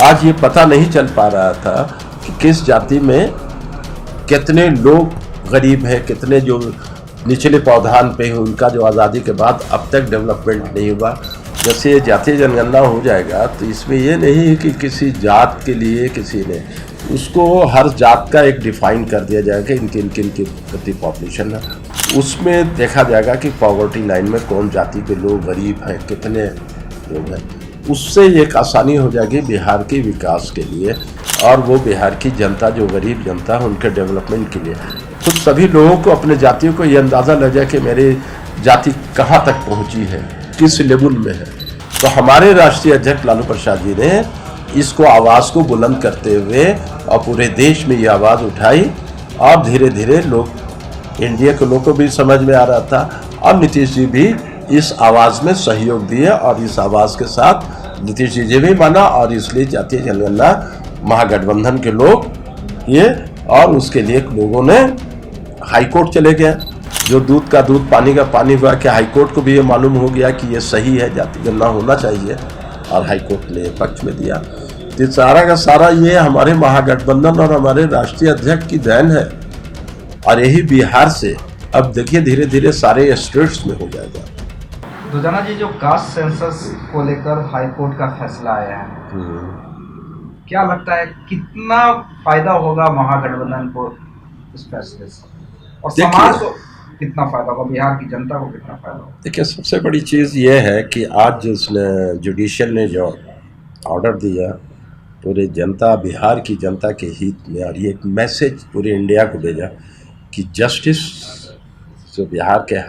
आज ये पता नहीं चल पा रहा था कि किस जाति में कितने लोग गरीब हैं, कितने जो निचले पौधान पे हैं, उनका जो आज़ादी के बाद अब तक डेवलपमेंट नहीं हुआ। जैसे ये जातीय जनगणना हो जाएगा तो इसमें ये नहीं है कि किसी जात के लिए किसी ने, उसको हर जात का एक डिफाइन कर दिया जाएगा इनकी कितनी पॉपुलेशन है। उसमें देखा जाएगा कि पॉवर्टी लाइन में कौन जाति के लोग गरीब हैं, कितने लोग हैं। उससे एक आसानी हो जाएगी बिहार के विकास के लिए, और वो बिहार की जनता जो गरीब जनता है उनके डेवलपमेंट के लिए। खुद सभी लोगों को अपने जातियों को ये अंदाज़ा लग जाए कि मेरी जाति कहाँ तक पहुँची है, किस लेवल में है। तो हमारे राष्ट्रीय अध्यक्ष लालू प्रसाद जी ने इसको आवाज़ को बुलंद करते हुए और पूरे देश में ये आवाज़ उठाई, और धीरे धीरे लोग, इंडिया के लोगों को भी समझ में आ रहा था, और नीतीश जी भी इस आवाज़ में सहयोग दिए, और इस आवाज़ के साथ नीतीश जी भी माना, और इसलिए जातीय जनगणना महागठबंधन के लोग ये, और उसके लिए लोगों ने हाईकोर्ट चले गए। जो दूध का दूध पानी का पानी हुआ कि हाईकोर्ट को भी ये मालूम हो गया कि ये सही है, जाति गणना होना चाहिए, और हाईकोर्ट ने पक्ष में दिया। तो सारा का सारा ये हमारे महागठबंधन और हमारे राष्ट्रीय अध्यक्ष की देन है, और यही बिहार से अब देखिए धीरे धीरे सारे स्टेट्स में हो जाएगा। रोजाना जी, जो कास्ट सेंसस को लेकर हाईकोर्ट का फैसला आया है, क्या लगता है कितना फायदा होगा महागठबंधन को इस फैसले से, और समाज को कितना फायदा होगा, बिहार की जनता को कितना फायदा होगा? देखिए, सबसे बड़ी चीज़ ये है कि आज जिसने जुडिशियल ने जो ऑर्डर दिया पूरे जनता, बिहार की जनता के हित में, और ये एक मैसेज पूरे इंडिया को भेजा कि जस्टिस जो बिहार के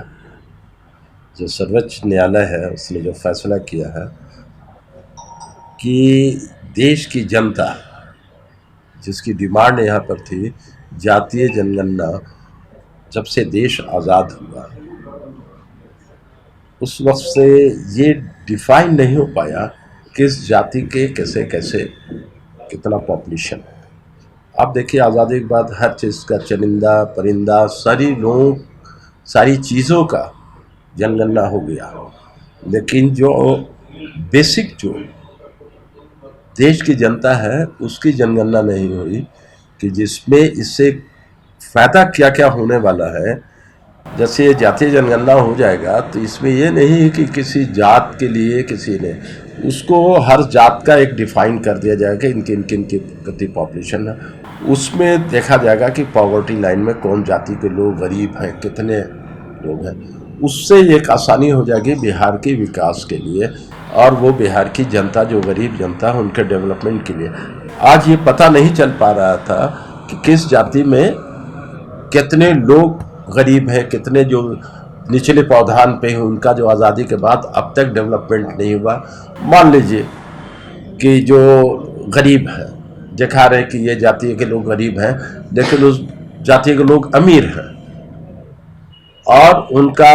जो सर्वोच्च न्यायालय है उसने जो फैसला किया है कि देश की जनता जिसकी डिमांड यहाँ पर थी, जातीय जनगणना, जब से देश आज़ाद हुआ उस वक्त से ये डिफाइन नहीं हो पाया किस जाति के कैसे कैसे कितना पॉपुलेशन है। आप देखिए, आज़ादी के बाद हर चीज़ का, चरिंदा परिंदा, सारी लोगों, सारी चीज़ों का जनगणना हो गया, लेकिन जो बेसिक जो देश की जनता है उसकी जनगणना नहीं हुई, कि जिसमें इससे फ़ायदा क्या क्या होने वाला है। जैसे ये जातीय जनगणना हो जाएगा तो इसमें ये नहीं है कि किसी जात के लिए किसी ने, उसको हर जात का एक डिफाइन कर दिया जाएगा इनकी कितनी पॉपुलेशन है। उसमें देखा जाएगा कि पॉवर्टी लाइन में कौन जाति के लोग गरीब हैं, कितने लोग हैं। उससे एक आसानी हो जाएगी बिहार के विकास के लिए, और वो बिहार की जनता जो गरीब जनता है उनके डेवलपमेंट के लिए। आज ये पता नहीं चल पा रहा था कि किस जाति में कितने लोग गरीब हैं, कितने जो निचले पौधान पे हैं, उनका जो आज़ादी के बाद अब तक डेवलपमेंट नहीं हुआ। मान लीजिए कि जो गरीब है, दिखा रहे कि ये जातीय के लोग गरीब हैं, लेकिन उस जातीय के लोग अमीर हैं, और उनका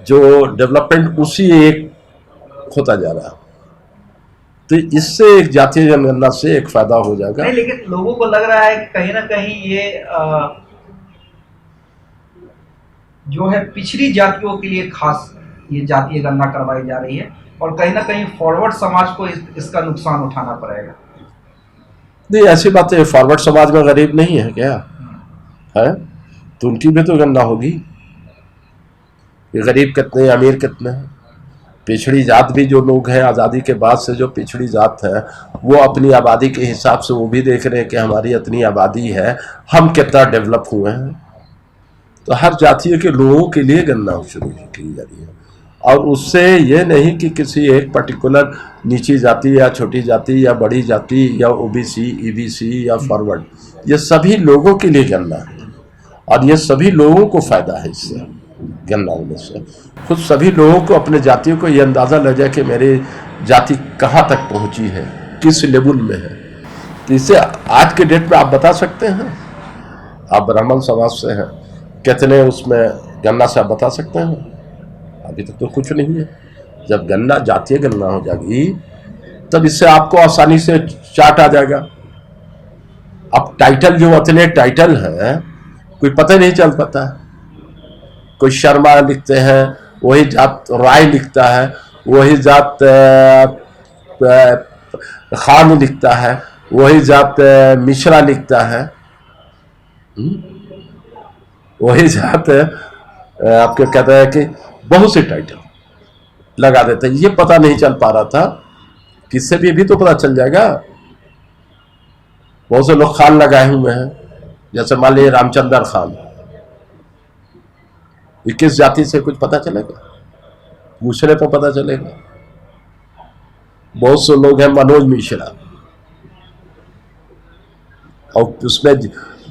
जो डेवलपमेंट उसी एक होता जा रहा है। तो इससे एक जातीय जनगणना से एक फायदा हो जाएगा। नहीं, लेकिन लोगों को लग रहा है कि कहीं ना कहीं ये जो है पिछड़ी जातियों के लिए खास ये जातीय गणना करवाई जा रही है, और कहीं ना कहीं फॉरवर्ड समाज को इसका नुकसान उठाना पड़ेगा। नहीं, ऐसी बात है, फॉरवर्ड समाज में गरीब नहीं है क्या है? तो उनकी भी तो गणना होगी, ये गरीब कितने, अमीर कितने हैं। पिछड़ी जात भी जो लोग हैं, आज़ादी के बाद से जो पिछड़ी जात है, वो अपनी आबादी के हिसाब से वो भी देख रहे हैं कि हमारी इतनी आबादी है, हम कितना डेवलप हुए हैं। तो हर जातीय के लोगों के लिए गणना शुरू की जा रही है, और उससे ये नहीं कि किसी एक पर्टिकुलर नीची जाति या छोटी जाति या बड़ी जाति या ओबीसी, ईबीसी या फॉरवर्ड, ये सभी लोगों के लिए गणना है, और ये सभी लोगों को फ़ायदा है इससे गणना होने से। खुद सभी लोगों को अपने जातियों को ये अंदाज़ा लग जाए कि मेरी जाति कहाँ तक पहुँची है, किस लेवल में है। तो इससे आज के डेट में आप बता सकते हैं, आप ब्राह्मण समाज से हैं, कितने उसमें गणना से आप बता सकते हैं? अभी तक तो कुछ नहीं है। जब गणना, जातीय गणना हो जाएगी तब इससे आपको आसानी से चार्ट आ जाएगा। अब टाइटल जो इतने टाइटल हैं, कोई पता नहीं चल पाता है। कोई शर्मा लिखते हैं, वही जात राय लिखता है, वही जात खान लिखता है, वही जात मिश्रा लिखता है, वही जात आपके कहता है कि बहुत से टाइटल लगा देते हैं। ये पता नहीं चल पा रहा था, किससे भी तो पता चल जाएगा। बहुत से लोग खान लगाए हुए हैं, जैसे मान लीजिए रामचंद्र खान, ये किस जाति से कुछ पता चलेगा? पूछने पर पता चलेगा। बहुत से लोग हैं मनोज मिश्रा, और उसमें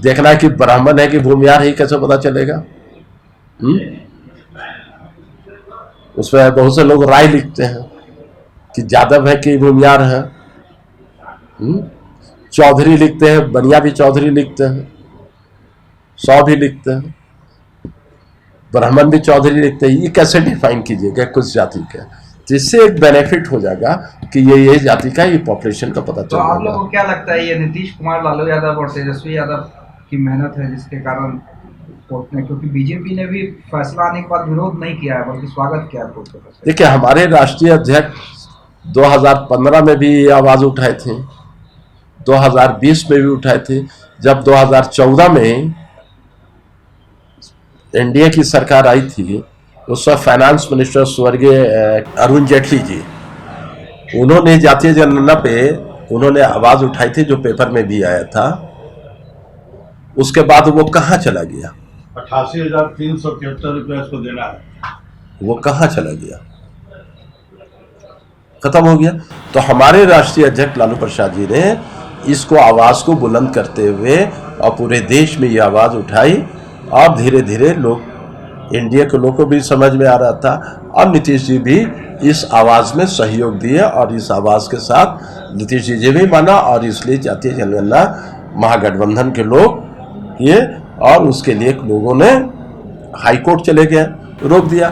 देखना है कि ब्राह्मण है कि भूमियार है, कैसे पता चलेगा? उसमें बहुत से लोग राय लिखते हैं कि यादव है कि भूमियार है। चौधरी लिखते हैं, बनिया भी चौधरी लिखते हैं, सौ भी लिखते हैं, ब्राह्मण भी चौधरी लिखते हैं। ये कैसे डिफाइन कीजिएगा कुछ जाति का? जिससे एक बेनिफिट हो जाएगा कि ये जाति का, ये पॉपुलेशन का पता चल जाएगा। तो आप लोगों जाएगा। को क्या लगता है, ये नीतीश कुमार, लालू यादव और तेजस्वी यादव की मेहनत है जिसके कारण कोर्ट ने, क्योंकि बीजेपी ने भी फैसला आने के बाद विरोध नहीं किया है बल्कि स्वागत किया कोर्ट का फैसला? देखिए, हमारे राष्ट्रीय अध्यक्ष 2015 में भी आवाज उठाए थे, 2020 में भी उठाए थे। जब 2014 में एनडीए की सरकार आई थी, उस वक्त फाइनेंस मिनिस्टर स्वर्गीय अरुण जेटली जी, उन्होंने जातीय जनगणना पे उन्होंने आवाज उठाई थी, जो पेपर में भी आया था। उसके बाद वो कहाँ चला गया? 88,373 रुपया इसको देना है, वो कहाँ चला गया? खत्म हो गया। तो हमारे राष्ट्रीय अध्यक्ष लालू प्रसाद जी ने इसको आवाज को बुलंद करते हुए और पूरे देश में ये आवाज उठाई, और धीरे धीरे लोग, इंडिया के लोगों को भी समझ में आ रहा था, और नीतीश जी भी इस आवाज में सहयोग दिए, और इस आवाज के साथ नीतीश जी भी माना, और इसलिए जातीय जनगणना महागठबंधन के लोग ये, और उसके लिए लोगों ने हाईकोर्ट चले गए, रोक दिया।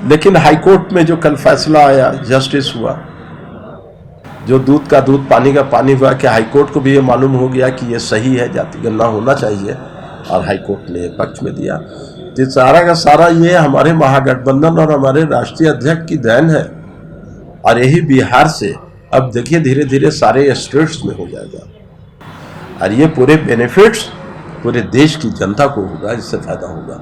लेकिन हाईकोर्ट में जो कल फैसला आया, जस्टिस हुआ, जो दूध का दूध पानी का पानी हुआ, कि हाईकोर्ट को भी ये मालूम हो गया कि ये सही है, जाति गणना होना चाहिए, और हाईकोर्ट ने पक्ष में दिया। तो सारा का सारा ये हमारे महागठबंधन और हमारे राष्ट्रीय अध्यक्ष की देन है, और यही बिहार से अब देखिए धीरे धीरे सारे स्टेट्स में हो जाएगा, और ये पूरे बेनिफिट्स पूरे देश की जनता को होगा, इससे फायदा होगा।